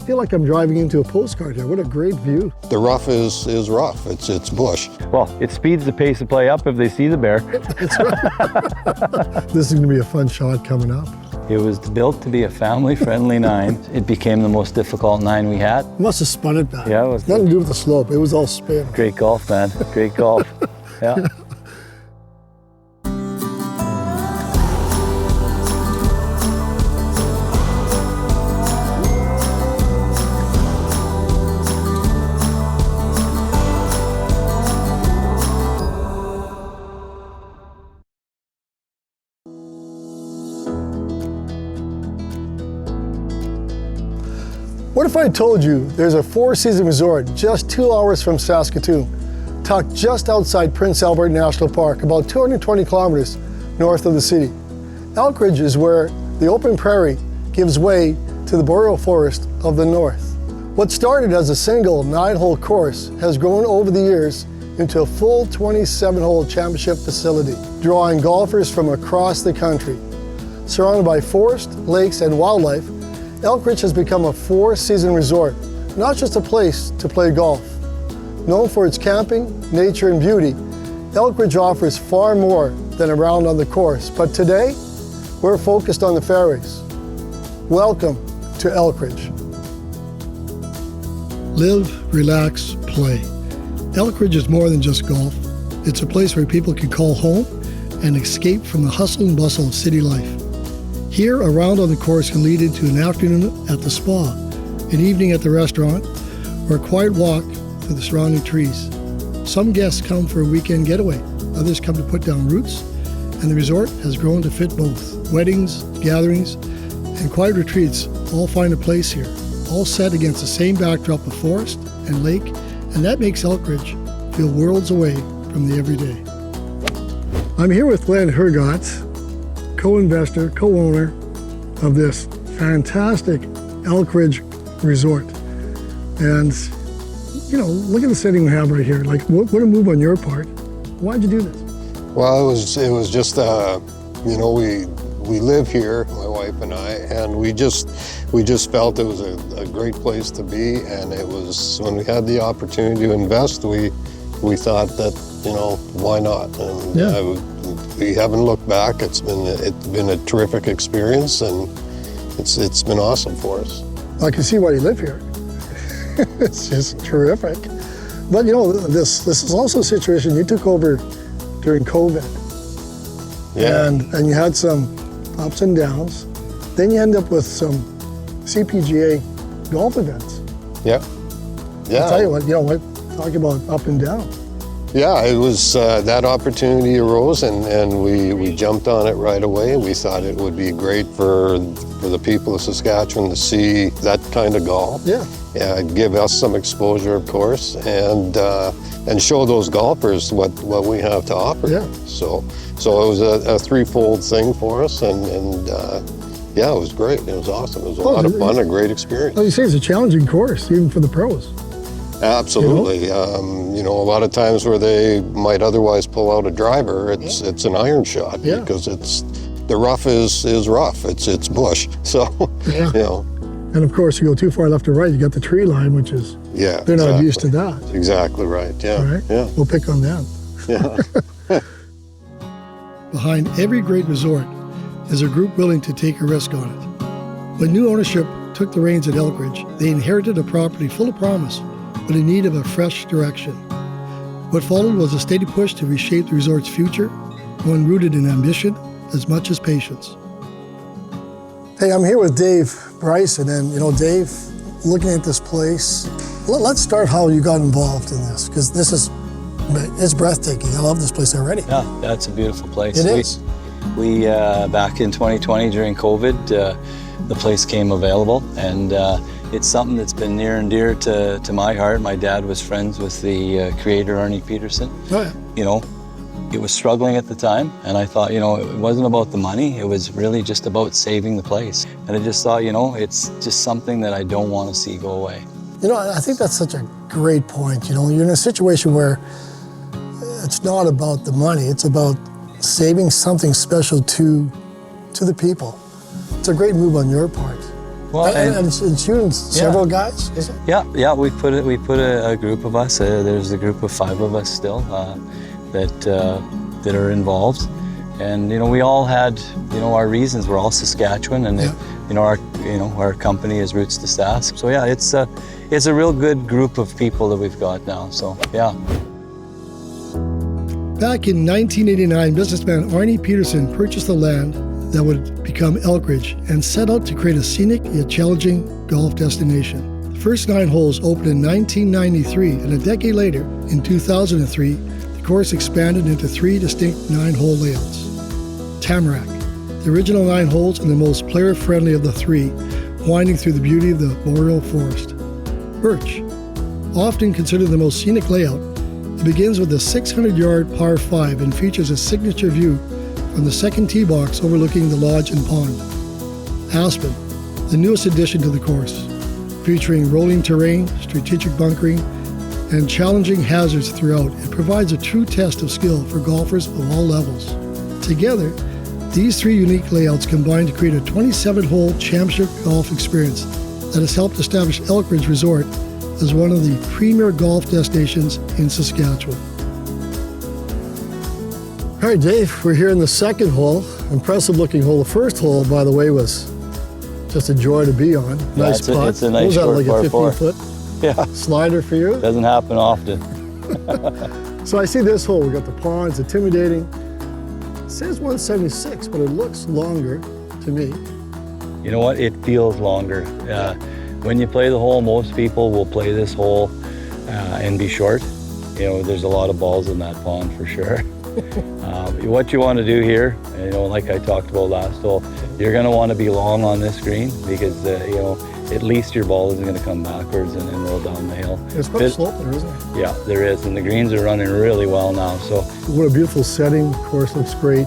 feel like I'm driving into a postcard here. What a great view. The rough is rough. It's bush. Well, it speeds the pace of play up if they see the bear. That's right. This is going to be a fun shot coming up. It was built to be a family-friendly 9. It became the most difficult 9 we had. You must have spun it back. Yeah, it was nothing to do with the slope. It was all spin. Great golf, man. Great golf. Yeah. What if I told you there's a 4-season resort just 2 hours from Saskatoon, tucked just outside Prince Albert National Park, about 220 kilometers north of the city? Elk Ridge is where the open prairie gives way to the boreal forest of the north. What started as a single 9-hole course has grown over the years into a full 27-hole championship facility, drawing golfers from across the country. Surrounded by forest, lakes, and wildlife, Elk Ridge has become a 4-season resort, not just a place to play golf. Known for its camping, nature, and beauty, Elk Ridge offers far more than a round on the course. But today, we're focused on the fairways. Welcome to Elk Ridge. Live, relax, play. Elk Ridge is more than just golf. It's a place where people can call home and escape from the hustle and bustle of city life. Here, a round on the course can lead into an afternoon at the spa, an evening at the restaurant, or a quiet walk through the surrounding trees. Some guests come for a weekend getaway. Others come to put down roots, and the resort has grown to fit both. Weddings, gatherings, and quiet retreats all find a place here, all set against the same backdrop of forest and lake, and that makes Elk Ridge feel worlds away from the everyday. I'm here with Glenn Hergott, co-investor, co-owner of this fantastic Elk Ridge Resort. And, you know, look at the setting we have right here. Like, what a move on your part. Why'd you do this? Well, it was just, you know, we live here, my wife and I, and we just felt it was a great place to be. And it was, when we had the opportunity to invest, we thought that, you know, why not? And yeah. We haven't looked back. It's been a terrific experience, and it's been awesome for us. I can see why you live here. It's just terrific. But you know, this is also a situation you took over during COVID. Yeah. And you had some ups and downs. Then you end up with some CPGA golf events. Yeah. Yeah. I'll tell you what, you know what, talk about up and down. Yeah, it was, that opportunity arose, and we jumped on it right away. We thought it would be great for the people of Saskatchewan to see that kind of golf. Yeah. Yeah, give us some exposure, of course, and show those golfers what we have to offer. Yeah. So it was a threefold thing for us, and yeah, it was great. It was awesome. It was a lot of fun, a great experience. Well, you say it's a challenging course, even for the pros. Absolutely. You know, a lot of times where they might otherwise pull out a driver, it's an iron shot because the rough is rough. It's bush. So, you know. And of course, you go too far left or right, you got the tree line, which is, they're not used to that. Exactly right, yeah. Right? Yeah. We'll pick on them. Yeah. Behind every great resort is a group willing to take a risk on it. When new ownership took the reins at Elk Ridge, they inherited a property full of promise, but in need of a fresh direction. What followed was a steady push to reshape the resort's future, one rooted in ambition as much as patience. Hey, I'm here with Dave Bryson, and you know, Dave, looking at this place, let's start how you got involved in this, because it's breathtaking. I love this place already. Yeah, that's a beautiful place. It is. We back in 2020 during COVID, the place came available, and it's something that's been near and dear to my heart. My dad was friends with the creator, Arnie Peterson. Oh, yeah. You know, it was struggling at the time, and I thought, you know, it wasn't about the money, it was really just about saving the place. And I just thought, you know, it's just something that I don't want to see go away. You know, I think that's such a great point. You know, you're in a situation where it's not about the money, it's about saving something special to the people. It's a great move on your part. Well, and shooting several guys? Is it? Yeah. We put a group of us. There's a group of 5 of us still that are involved, and we all had our reasons. We're all Saskatchewan, and our company is Roots to Sask. So yeah, it's a real good group of people that we've got now. So yeah. Back in 1989, businessman Arnie Peterson purchased the land that would become Elk Ridge and set out to create a scenic yet challenging golf destination. The first 9 holes opened in 1993, and a decade later, in 2003, the course expanded into 3 distinct 9-hole layouts. Tamarack, the original 9 holes and the most player-friendly of the 3, winding through the beauty of the boreal forest. Birch, often considered the most scenic layout, it begins with a 600-yard par 5 and features a signature view from the second tee box overlooking the lodge and pond. Aspen, the newest addition to the course, featuring rolling terrain, strategic bunkering, and challenging hazards throughout. It provides a true test of skill for golfers of all levels. Together, these 3 unique layouts combine to create a 27-hole championship golf experience that has helped establish Elk Ridge Resort as one of the premier golf destinations in Saskatchewan. All right, Dave, we're here in the 2nd hole. Impressive looking hole. The first hole, by the way, was just a joy to be on. Nice putt. It's a nice short par 4. What was that, like a 15-foot slider for you? Doesn't happen often. So I see this hole. We got the pond. It's intimidating. It says 176, but it looks longer to me. You know what? It feels longer. When you play the hole, most people will play this hole and be short. There's a lot of balls in that pond for sure. What you want to do here, like I talked about last hole, you're going to want to be long on this green because, at least your ball isn't going to come backwards and roll down the hill. There's quite a slope there, isn't there? Yeah, there is, and the greens are running really well now. So what a beautiful setting. The course looks great.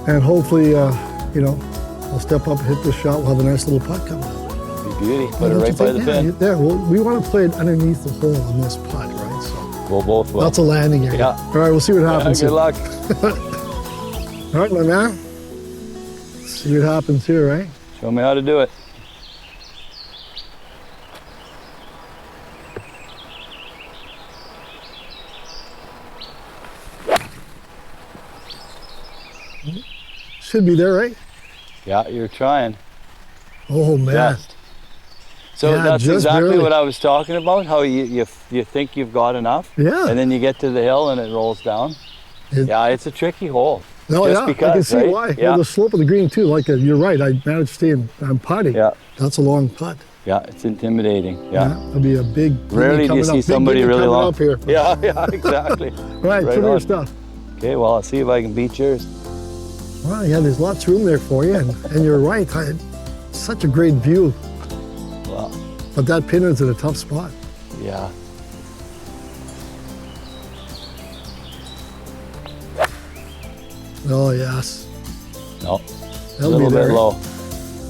And hopefully, I'll step up and hit this shot. We'll have a nice little putt coming up. Beauty, put it right by the pin. Yeah, well, we want to play it underneath the hole on this putt, right? So we'll both will. That's a landing area. Yeah. All right, we'll see what happens. Good luck. All right, my man. See what happens here, right? Show me how to do it. Should be there, right? Yeah, you're trying. Oh, man. Just. So that's exactly barely what I was talking about, how you think you've got enough, and then you get to the hill and it rolls down. It's a tricky hole. No, just because, I can see why. Yeah. Well, the slope of the green too, you're right, I managed to stay I'm putting. Yeah. That's a long putt. Yeah, it's intimidating. Yeah. It'll be a big Rarely do you see somebody really long. Up here. Yeah, exactly. Right, show me your stuff. Okay, well, I'll see if I can beat yours. Well, yeah, there's lots of room there for you, and you're right. Such a great view. Wow. But that pin is at a tough spot. Yeah. Oh, yes. No, That'll a little be there. bit low.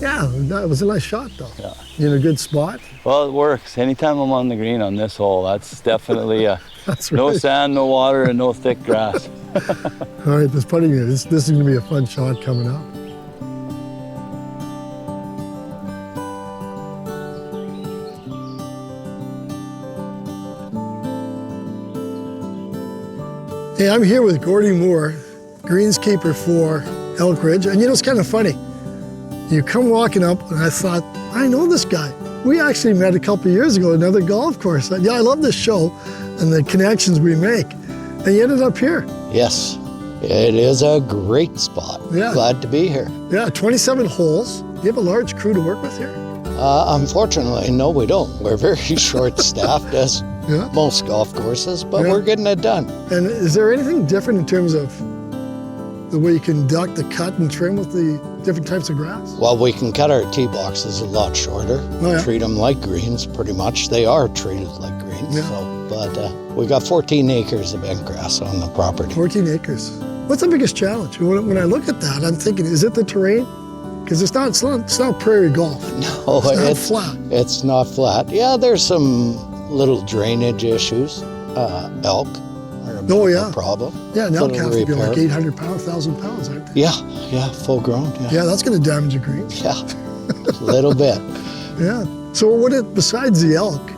Yeah, that was a nice shot, though. Yeah. You in a good spot? Well, it works. Anytime I'm on the green on this hole, that's definitely That's right. no sand, no water, and no thick grass. All right, this putting here. This is going to be a fun shot coming up. Hey, I'm here with Gordy Moore, greenskeeper for Elk Ridge. And it's kind of funny. You come walking up, and I thought, I know this guy. We actually met a couple of years ago at another golf course. I love this show and the connections we make. And you ended up here. Yes, it is a great spot. Yeah. Glad to be here. Yeah, 27 holes. Do you have a large crew to work with here? Unfortunately, no, we don't. We're very short-staffed, as most golf courses, but we're getting it done. And is there anything different in terms of the way you conduct the cut and trim with the different types of grass? Well, we can cut our tee boxes a lot shorter. Treat them like greens, pretty much. They are treated like greens. But we got 14 acres of bent grass on the property. 14 acres. What's the biggest challenge? When I look at that, I'm thinking, is it the terrain? Because it's not prairie golf. No, it's not flat. It's not flat. Yeah, there's some little drainage issues. Elk are a problem. Yeah, an elk has to be like 800 pounds, 1,000 pounds, aren't they? Yeah, full grown. Yeah, that's going to damage the greens. Yeah, A little bit. Yeah. So besides the elk,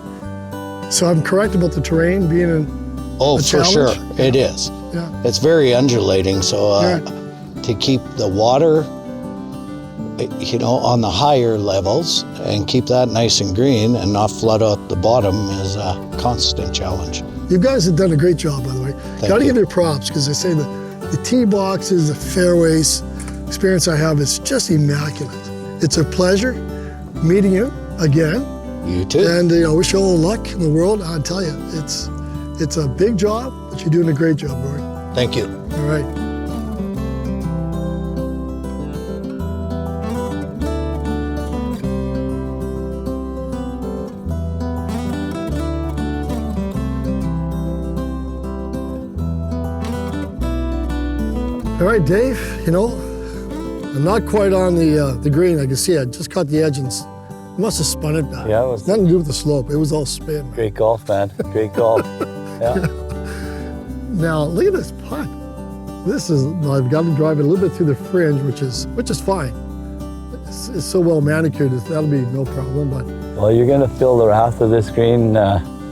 so I'm correct about the terrain being Oh, a for challenge? sure, it is. Yeah. It's very undulating, so to keep the water, on the higher levels and keep that nice and green and not flood out the bottom is a constant challenge. You guys have done a great job, by the way. Got to you. give you props, because they say the tee boxes, the fairways, experience I have is just immaculate. It's a pleasure meeting you again. You too. And I wish you all the luck in the world. I'll tell you, it's a big job, but you're doing a great job, Rory. Thank you. All right. All right, Dave, I'm not quite on the green. I can see I just caught the edge and must have spun it back. Yeah, it was nothing to do with the slope. It was all spin. Man. great golf, man. Great golf. Yeah. Now, look at this putt. I've got to drive it a little bit through the fringe, which is fine. It's so well manicured, that'll be no problem, but. Well, you're going to feel the wrath of this green.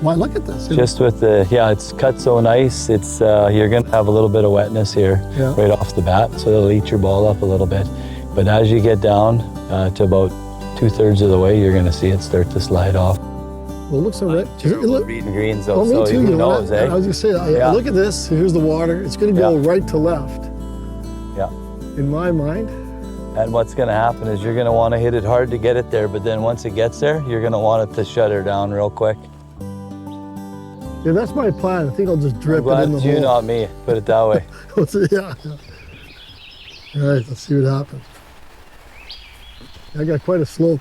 Why, look at this. Just with it's cut so nice, it's you're gonna have a little bit of wetness here right off the bat, so it'll eat your ball up a little bit. But as you get down to about 2/3 of the way, you're gonna see it start to slide off. Well, it looks all right. Reading greens though, me so too, who knows, eh? I was gonna say, look at this, here's the water. It's gonna go right to left. Yeah. In my mind. And what's gonna happen is you're gonna wanna hit it hard to get it there, but then once it gets there, you're gonna want it to shut her down real quick. Yeah, that's my plan. I think I'll just drip it in the hole. You, not me. Put it that way. Yeah. All right, let's see what happens. I got quite a slope.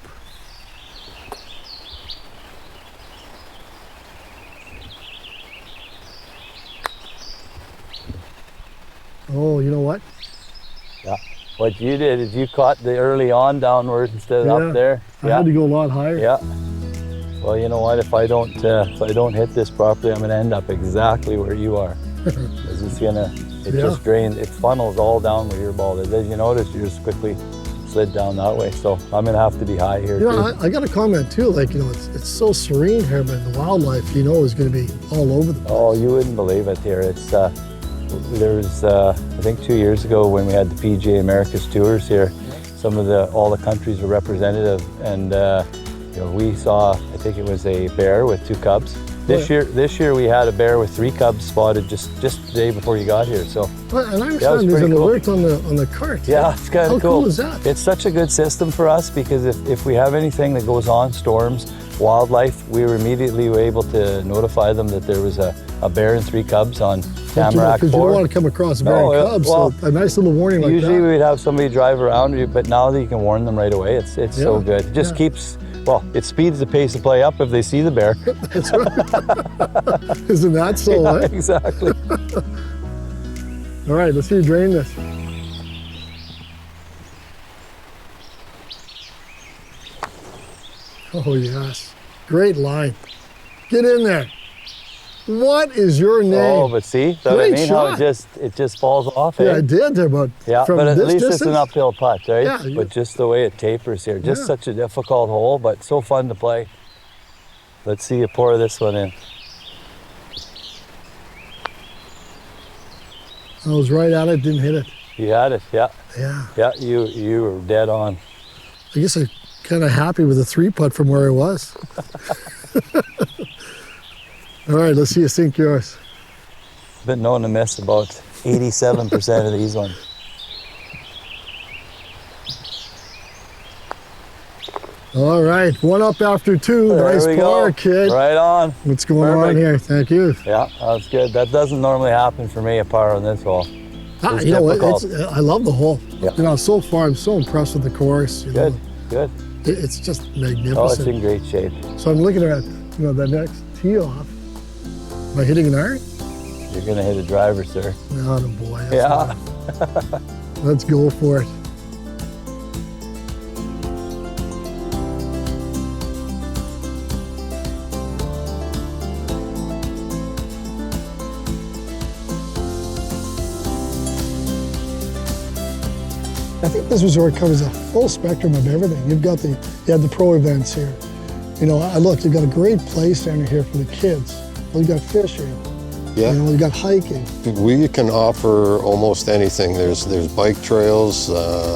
Oh, you know what? Yeah. What you did is you caught the early on downward instead of up there. I had to go a lot higher. Yeah. Well, you know what? If I don't hit this properly, I'm gonna end up exactly where you are. Because just drains. It funnels all down where your ball is. As you notice, you just quickly slid down that way. So I'm gonna have to be high here too. I got a comment too. Like it's so serene here, but the wildlife, is going to be all over the place. Oh, you wouldn't believe it here. It's there's I think 2 years ago when we had the PGA Americas tours here, all the countries were representative, and we saw, I think it was a bear with 2 cubs. This year we had a bear with 3 cubs spotted just the day before you got here. So and I understand there's an alert on the cart. Yeah, it's kind of cool. How cool is that? It's such a good system for us, because if we have anything that goes on, storms, wildlife, we were immediately able to notify them that there was a bear and 3 cubs on Tamarack 4. Because you don't want to come across a bear and cubs, so a nice little warning like that. Usually we'd have somebody drive around you, but now that you can warn them right away, it's so good. It just keeps, it speeds the pace of play up if they see the bear. That's right. Isn't that so? Yeah, exactly. All right, let's see you drain this. Oh yes, great line. Get in there. What is your name? Oh, but see, that I mean how it just falls off. Yeah, I did there, but but at least it's an uphill putt, right? Yeah. But just the way it tapers here, just such a difficult hole, but so fun to play. Let's see you pour this one in. I was right at it, didn't hit it. You had it, yeah. Yeah. Yeah, you were dead on. I guess I'm kind of happy with the 3-putt from where I was. All right, let's see you sink yours. Been known to miss about 87% of these ones. All right, 1 up after 2. There nice we par, go. kid. Right on. What's going on here? Thank you. Yeah, that's good. That doesn't normally happen for me, a par on this hole. You know what? I love the hole. Yeah. So far I'm so impressed with the course. Good. It's just magnificent. Oh, it's in great shape. So I'm looking at the next tee off. Am I hitting an iron? You're gonna hit a driver, sir. Oh boy. Yeah. Let's go for it. I think this resort covers a full spectrum of everything. You have the pro events here. You know, look, you've got a great play center here for the kids. Well, you've got fishing. Yeah. You know, you've got hiking. We can offer almost anything. There's bike trails,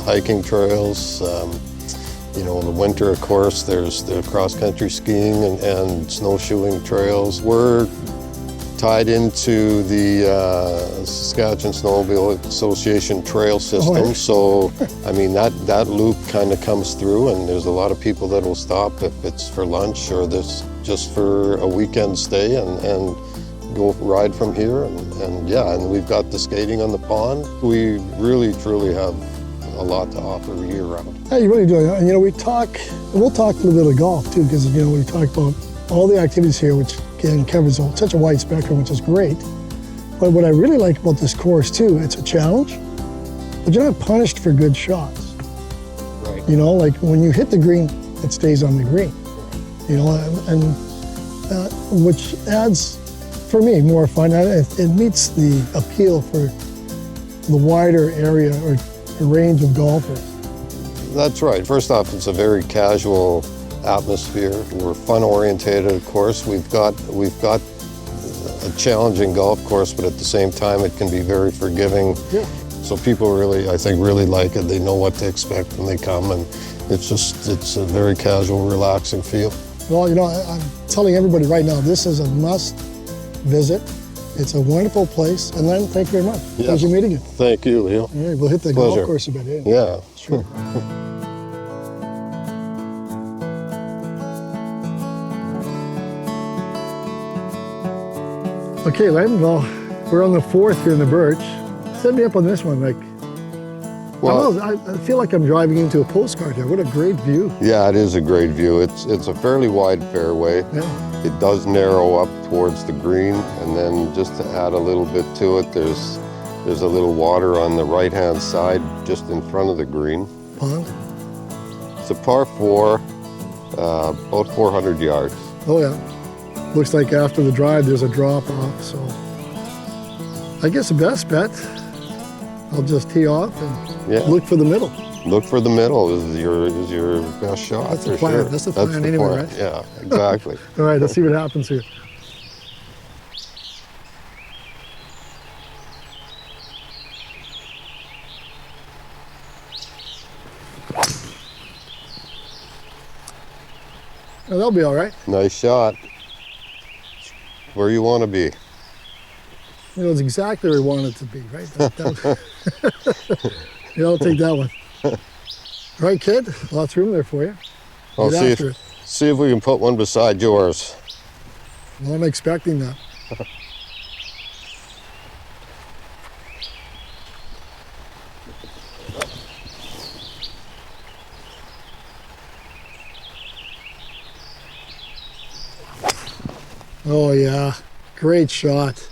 hiking trails. You know, in the winter, of course, there's the cross-country skiing and snowshoeing trails. We're tied into the Saskatchewan Snowmobile Association trail system. So, I mean, that loop kind of comes through, and there's a lot of people that will stop if it's for lunch or this just for a weekend stay and go ride from here. And we've got the skating on the pond. We really, truly have a lot to offer year round. Yeah, you really do. And you know, we'll talk a little bit of golf too, because you know, we talk about all the activities here, which again covers such a wide spectrum, which is great. But what I really like about this course too, it's a challenge, but you're not punished for good shots. Right. You know, like when you hit the green, it stays on the green. You know, and which adds, for me, more fun. It meets the appeal for the wider area or range of golfers. That's right. First off, it's a very casual atmosphere. We're fun-orientated, of course. We've got a challenging golf course, but at the same time, it can be very forgiving. Yeah. So people really, I think, really like it. They know what to expect when they come, and it's a very casual, relaxing feel. Well, you know, I'm telling everybody right now, this is a must visit. It's a wonderful place. And Len, thank you very much. Yes. Pleasure meeting you. Thank you, Leo. All right, we'll hit the Pleasure. golf course a bit. Eh? Yeah. Sure. Okay, Len, well, we're on the fourth here in the Birch. Set me up on this one. Like, Well, I feel like I'm driving into a postcard here. What a great view. yeah, it is a great view. It's a fairly wide fairway. Yeah. It does narrow up towards the green, and then just to add a little bit to it, there's a little water on the right-hand side just in front of the green. Pond. It's a par 4, about 400 yards. Oh, yeah. Looks like after the drive, there's a drop off. So I guess the best bet, I'll just tee off and look for the middle. Look for the middle is your best shot. That's the for plan. sure. That's the plan anyway, right? Yeah, exactly. All right, let's see what happens here. Well, that'll be all right. Nice shot. Where you want to be. You know, it's exactly where we want it to be, right? Yeah, I'll take that one. All right, kid. Lots of room there for you. I'll Get after it. see if we can put one beside yours. Well, I'm expecting that. Oh, yeah. Great shot.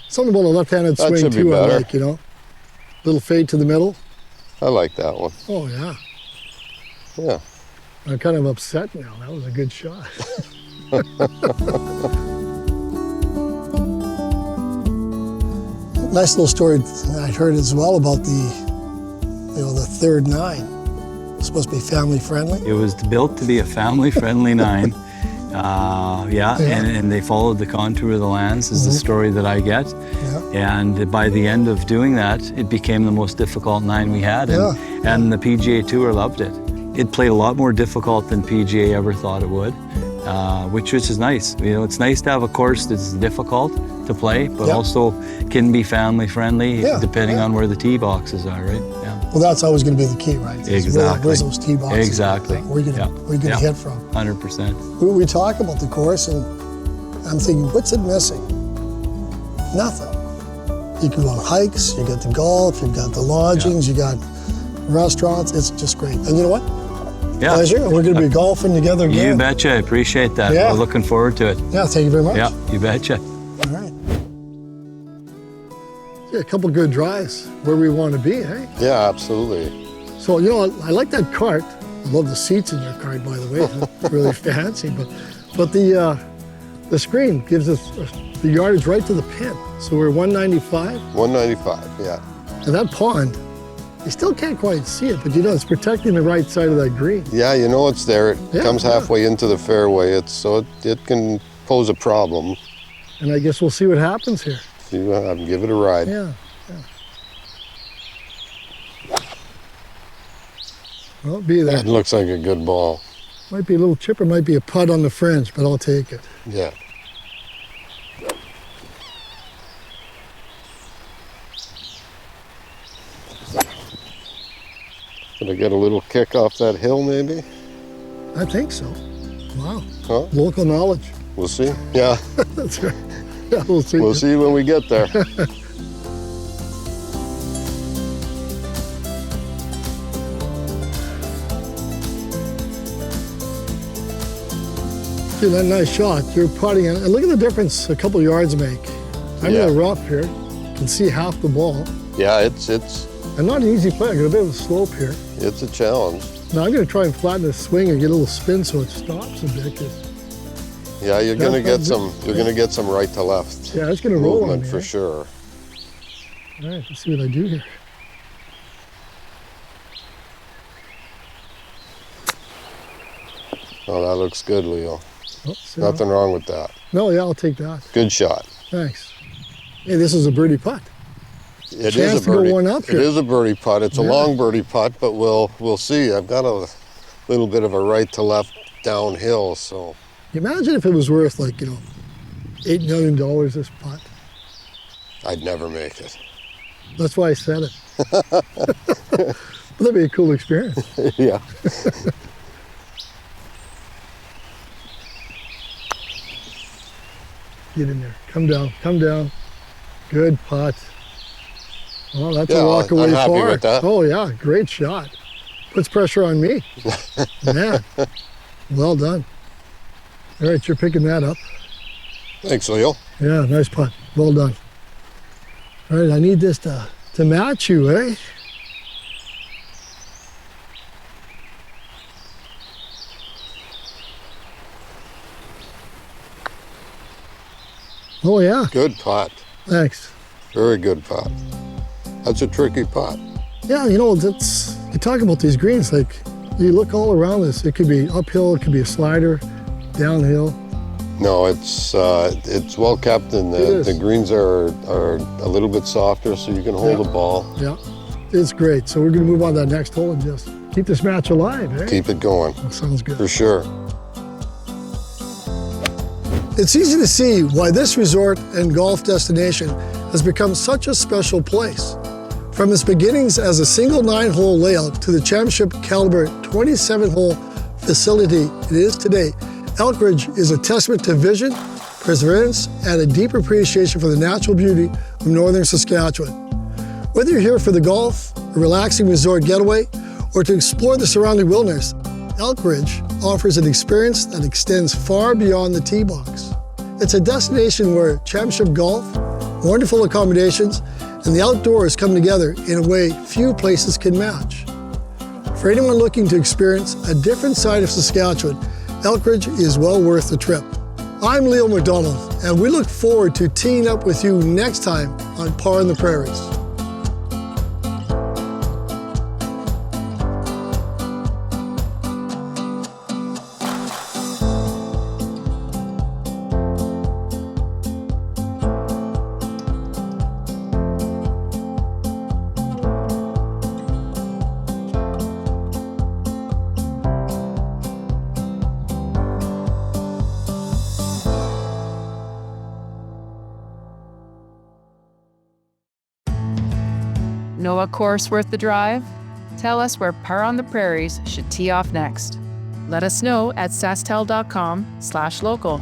Something about a left-handed That swing, should be too, I better. like, you know. Little fade to the middle. I like that one. Oh, yeah. Yeah. I'm kind of upset now. That was a good shot. Nice little story I heard as well about the third nine. It's supposed to be family friendly. It was built to be a family-friendly nine. And they followed the contour of the lands is the story that I get. Yeah. And by the end of doing that, it became the most difficult nine we had. And the PGA Tour loved it. It played a lot more difficult than PGA ever thought it would, which is nice. You know, it's nice to have a course that's difficult to play, but also can be family-friendly depending on where the tee boxes are, right? Yeah. Well, that's always going to be the key, right? Exactly. Where's those tee boxes? Exactly. Where are you going to hit from? 100%. We talk about the course, and I'm thinking, what's it missing? Nothing. You can go on hikes, you got the golf, you've got the lodgings, you got restaurants. It's just great. And you know what? Yeah. Pleasure. We're going to be golfing together again. You betcha. I appreciate that. Yeah. We're looking forward to it. Yeah, thank you very much. Yeah, you betcha. All right. Yeah, a couple good drives where we want to be, hey? Yeah, absolutely. So, you know, I like that cart. I love the seats in your cart, by the way. They're really fancy. But the screen gives us the yardage right to the pin. So we're 195. 195, yeah. And that pond You still can't quite see it, but you know, it's protecting the right side of that green. Yeah, you know it's there. It Yeah, comes yeah. halfway into the fairway. It can pose a problem. And I guess we'll see what happens here. Give it a ride. Yeah. Well, be there. That looks like a good ball. Might be a little chipper, might be a putt on the fringe, but I'll take it. Yeah. Did I get a little kick off that hill, maybe? I think so. Wow. Huh? Local knowledge. We'll see. Yeah, That's right. Yeah, we'll see. we'll see when we get there. See, that nice shot. You're putting it. And look at the difference a couple yards make. I'm Yeah. in the rough here. You can see half the ball. Yeah, it's And not an easy play. I got a bit of a slope here. a challenge. Now I'm going to try and flatten the swing and get a little spin so it stops a bit. 'Cause, Yeah, you're gonna That's get good. you're gonna get some right to left yeah, it's going to roll on movement me. for eh? sure. All right, let's see what I do here. Oh, that looks good, Leo. Oh, see Nothing wrong with that. No, yeah, I'll take that. Good shot. Thanks. Hey, this is a birdie putt. It Chance is a to go birdie. one up It here. is a birdie putt. It's a Yeah. long birdie putt, but we'll see. I've got a little bit of a right to left downhill, so Imagine if it was worth like, $8 million this putt. I'd never make it. That's why I said it. That'd be a cool experience. Yeah. Get in there. Come down. Come down. Good putt. Well, that's Yeah, a walk away I'm happy par. with that. Oh yeah, great shot. Puts pressure on me. Man, well done. All right, you're picking that up. Thanks, Leo. Yeah, nice putt. Well done. All right, I need this to match you, eh? Oh yeah, Good putt. thanks. Very good putt. That's a tricky putt. Yeah, that's, you talk about these greens, like you look all around this, it could be uphill, it could be a slider, downhill. No, it's well kept, and It is. the greens are a little bit softer, so you can hold Yeah. the ball, Yeah, it's great. So we're gonna move on to that next hole and just keep this match alive, eh? keep it going That sounds good. for sure. It's easy to see why this resort and golf destination has become such a special place. From its beginnings as a single 9-hole layout to the championship caliber 27-hole facility it is today, Elk Ridge is a testament to vision, perseverance, and a deep appreciation for the natural beauty of northern Saskatchewan. Whether you're here for the golf, a relaxing resort getaway, or to explore the surrounding wilderness, Elk Ridge offers an experience that extends far beyond the tee box. It's a destination where championship golf, wonderful accommodations, and the outdoors come together in a way few places can match. For anyone looking to experience a different side of Saskatchewan, Elk Ridge is well worth the trip. I'm Leo MacDonald, and we look forward to teeing up with you next time on Par in the Prairies. Know a course worth the drive? Tell us where Par on the Prairies should tee off next. Let us know at SaskTel.com/local.